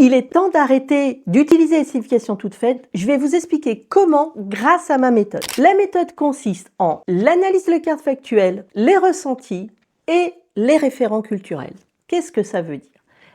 Il est temps d'arrêter d'utiliser les significations toutes faites. Je vais vous expliquer comment grâce à ma méthode. La méthode consiste en l'analyse de la carte factuelle, les ressentis et les référents culturels. Qu'est-ce que ça veut dire?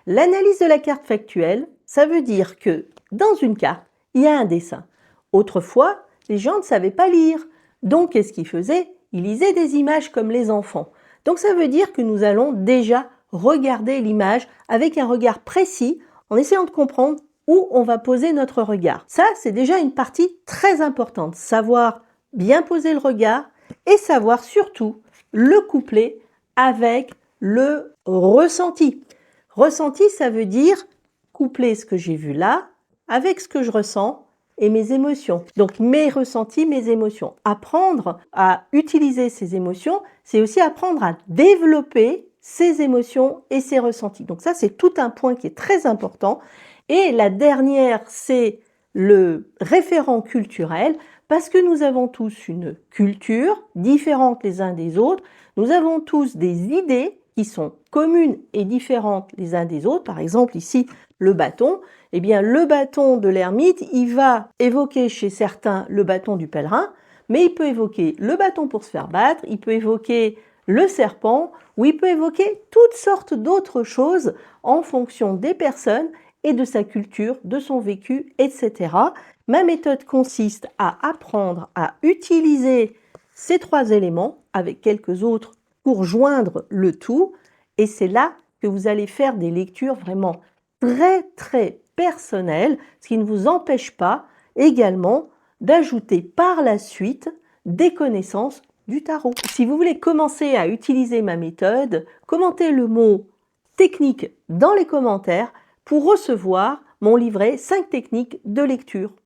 L'analyse de la carte factuelle, ça veut dire que dans une carte, il y a un dessin. Autrefois, les gens ne savaient pas lire. Donc, qu'est-ce qu'ils faisaient? Ils lisaient des images comme les enfants. Donc, ça veut dire que nous allons déjà regarder l'image avec un regard précis en essayant de comprendre où on va poser notre regard. Ça, c'est déjà une partie très importante. Savoir bien poser le regard et savoir surtout le coupler avec le ressenti. Ressenti, ça veut dire coupler ce que j'ai vu là avec ce que je ressens et mes émotions. Donc mes ressentis, mes émotions. Apprendre à utiliser ces émotions, c'est aussi apprendre à développer ses émotions et ses ressentis. Donc ça, c'est tout un point qui est très important. Et la dernière, c'est le référent culturel, parce que nous avons tous une culture différente les uns des autres. Nous avons tous des idées qui sont communes et différentes les uns des autres. Par exemple, ici, le bâton. Eh bien, le bâton de l'ermite, il va évoquer chez certains le bâton du pèlerin, mais il peut évoquer le bâton pour se faire battre, il peut évoquer le serpent, ou il peut évoquer toutes sortes d'autres choses en fonction des personnes et de sa culture, de son vécu, etc. Ma méthode consiste à apprendre à utiliser ces trois éléments avec quelques autres pour joindre le tout, et c'est là que vous allez faire des lectures vraiment très personnelles, ce qui ne vous empêche pas également d'ajouter par la suite des connaissances du tarot. Si vous voulez commencer à utiliser ma méthode, commentez le mot technique dans les commentaires pour recevoir mon livret 5 techniques de lecture.